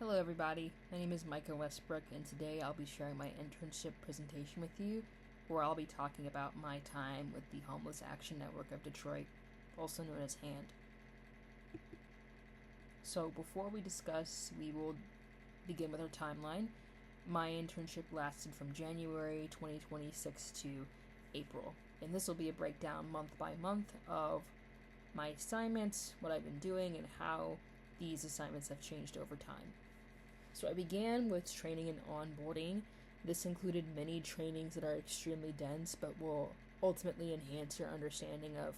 Hello everybody, my name is Myka Westbrook and today I'll be sharing my internship presentation with you where I'll be talking about my time with the Homeless Action Network of Detroit, also known as HAND. So before we discuss, we will begin with our timeline. My internship lasted from January 2026 to April, and this will be a breakdown month by month of my assignments, what I've been doing, and how these assignments have changed over time. So I began with training and onboarding. This included many trainings that are extremely dense but will ultimately enhance your understanding of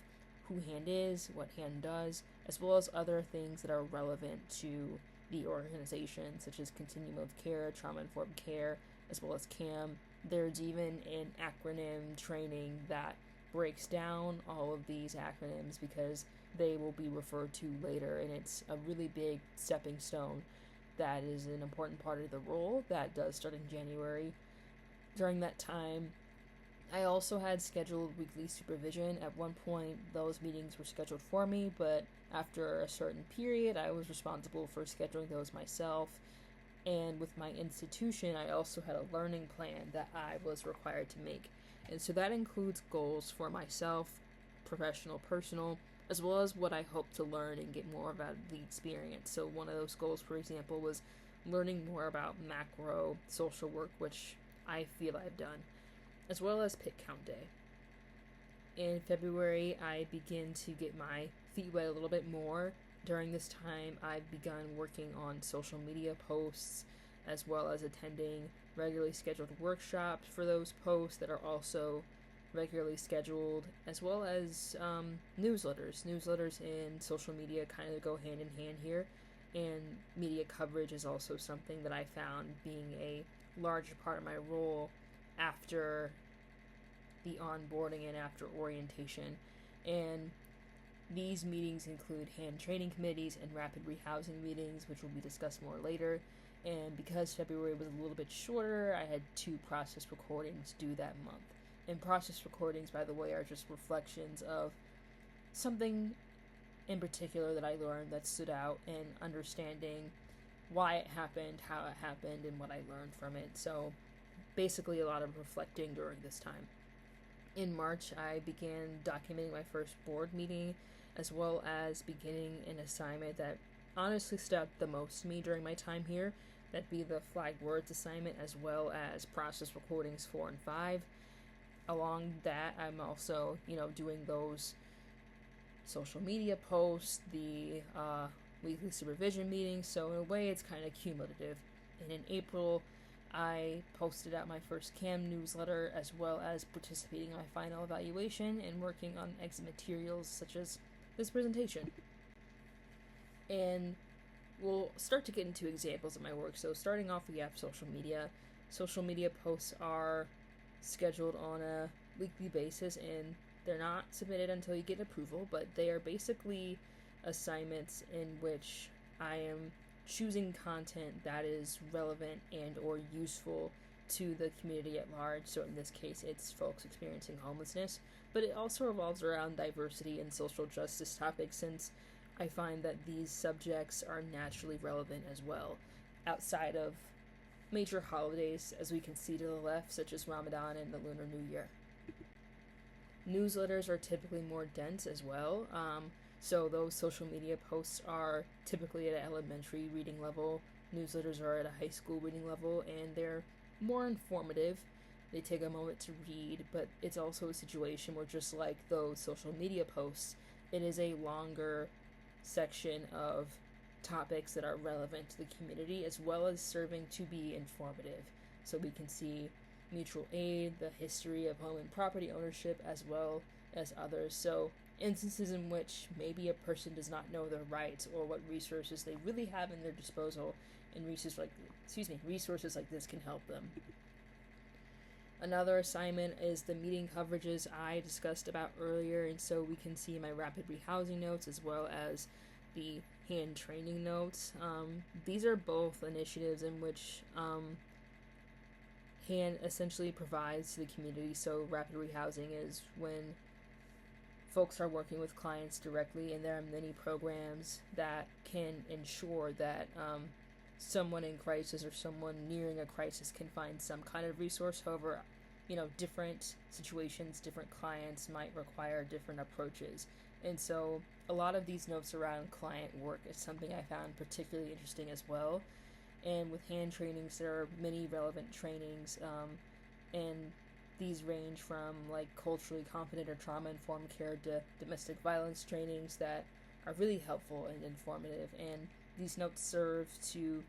who HAND is, what HAND does, as well as other things that are relevant to the organization, such as Continuum of Care, Trauma-Informed Care, as well as CAM. There's even an acronym training that breaks down all of these acronyms because they will be referred to later, and it's a really big stepping stone that is an important part of the role that does start in January. During that time, I also had scheduled weekly supervision. At one point, those meetings were scheduled for me, but after a certain period, I was responsible for scheduling those myself. And with my institution, I also had a learning plan that I was required to make. And so that includes goals for myself, professional, personal, as well as what I hope to learn and get more about the experience. So one of those goals, for example, was learning more about macro social work, which I feel I've done, as well as pit count day. In February, I begin to get my feet wet a little bit more. During this time, I've begun working on social media posts, as well as attending regularly scheduled workshops for those posts that are also regularly scheduled, as well as newsletters. Newsletters and social media kind of go hand in hand here, and media coverage is also something that I found being a larger part of my role after the onboarding and after orientation. And these meetings include HAND training committees and rapid rehousing meetings, which will be discussed more later. And because February was a little bit shorter, I had 2 process recordings due that month. And process recordings, by the way, are just reflections of something in particular that I learned that stood out, and understanding why it happened, how it happened, and what I learned from it. So basically a lot of reflecting during this time. In March, I began documenting my first board meeting, as well as beginning an assignment that honestly stood out the most to me during my time here. That'd be the flag words assignment, as well as process recordings 4 and 5. Along that, I'm also, doing those social media posts, the weekly supervision meetings, so in a way it's kind of cumulative. And in April, I posted out my first CAM newsletter, as well as participating in my final evaluation and working on exit materials such as this presentation. And we'll start to get into examples of my work. So starting off, we have social media. Social media posts are scheduled on a weekly basis, and they're not submitted until you get approval, but they are basically assignments in which I am choosing content that is relevant and or useful to the community at large. So in this case, it's folks experiencing homelessness, but it also revolves around diversity and social justice topics, since I find that these subjects are naturally relevant as well outside of major holidays, as we can see to the left, such as Ramadan and the Lunar New Year. Newsletters are typically more dense as well. So those social media posts are typically at an elementary reading level. Newsletters are at a high school reading level, and they're more informative. They take a moment to read, but it's also a situation where, just like those social media posts, it is a longer section of topics that are relevant to the community, as well as serving to be informative. So we can see mutual aid, the history of home and property ownership, as well as others. So instances in which maybe a person does not know their rights or what resources they really have in their disposal, and resources like this can help them. Another assignment is the meeting coverages I discussed about earlier, and so we can see my rapid rehousing notes as well as the HAND training notes. These are both initiatives in which HAND essentially provides to the community. So rapid rehousing is when folks are working with clients directly, and there are many programs that can ensure that someone in crisis or someone nearing a crisis can find some kind of resource. However, different situations, different clients might require different approaches. And so a lot of these notes around client work is something I found particularly interesting as well. And with hand trainings, there are many relevant trainings, and these range from like culturally competent or trauma informed care to domestic violence trainings that are really helpful and informative. And these notes serve to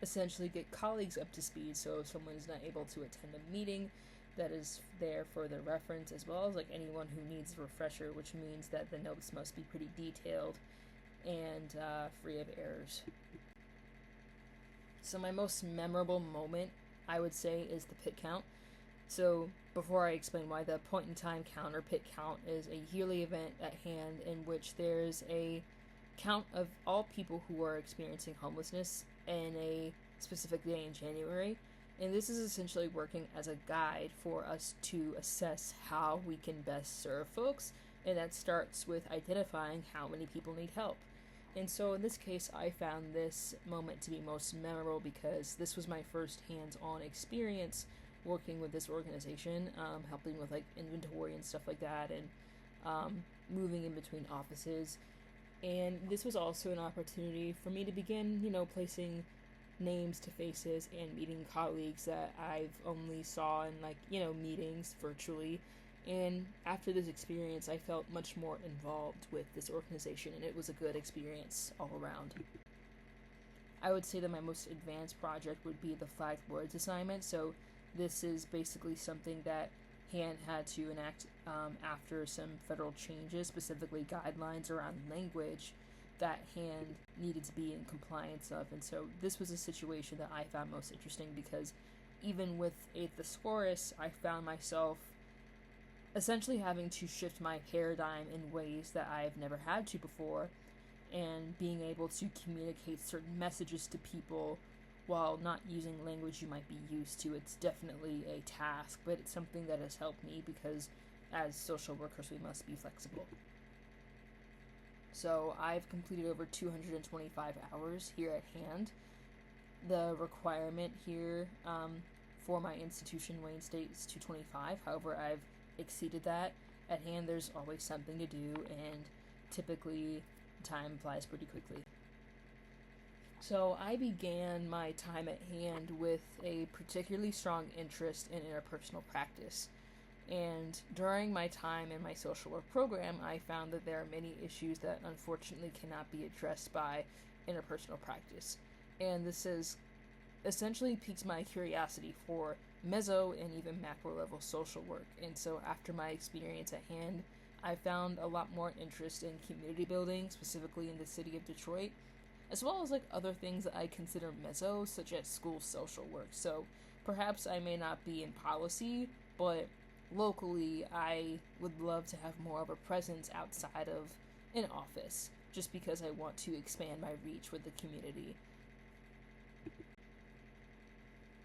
essentially get colleagues up to speed, so if someone is not able to attend a meeting, that is there for their reference, as well as like anyone who needs a refresher, which means that the notes must be pretty detailed and free of errors. So my most memorable moment, I would say, is the pit count. So before I explain why, the point in time count or pit count is a yearly event at hand in which there's a count of all people who are experiencing homelessness in a specific day in January. And this is essentially working as a guide for us to assess how we can best serve folks, and that starts with identifying how many people need help. And so in this case, I found this moment to be most memorable because this was my first hands-on experience working with this organization, helping with like inventory and stuff like that, and moving in between offices. And this was also an opportunity for me to begin, placing names to faces and meeting colleagues that I've only saw in meetings virtually. And after this experience, I felt much more involved with this organization, and it was a good experience all around. I would say that my most advanced project would be the flagged words assignment. So this is basically something that HAN had to enact after some federal changes, specifically guidelines around language that HAN needed to be in compliance of. And so this was a situation that I found most interesting because even with a thesaurus, I found myself essentially having to shift my paradigm in ways that I've never had to before, and being able to communicate certain messages to people while not using language you might be used to. It's definitely a task, but it's something that has helped me because as social workers, we must be flexible. So I've completed over 225 hours here at HAND. The requirement here for my institution, Wayne State, is 225. However, I've exceeded that. At HAND, there's always something to do, and typically time flies pretty quickly. So I began my time at HAND with a particularly strong interest in interpersonal practice. And during my time in my social work program, I found that there are many issues that unfortunately cannot be addressed by interpersonal practice. And this has essentially piqued my curiosity for meso and even macro level social work. And so after my experience at HAND, I found a lot more interest in community building, specifically in the city of Detroit, as well as other things that I consider meso, such as school social work. So perhaps I may not be in policy, but locally I would love to have more of a presence outside of an office, just because I want to expand my reach with the community.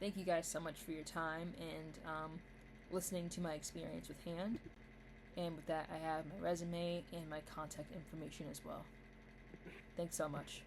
Thank you guys so much for your time and listening to my experience with HAND. And with that, I have my resume and my contact information as well. Thanks so much.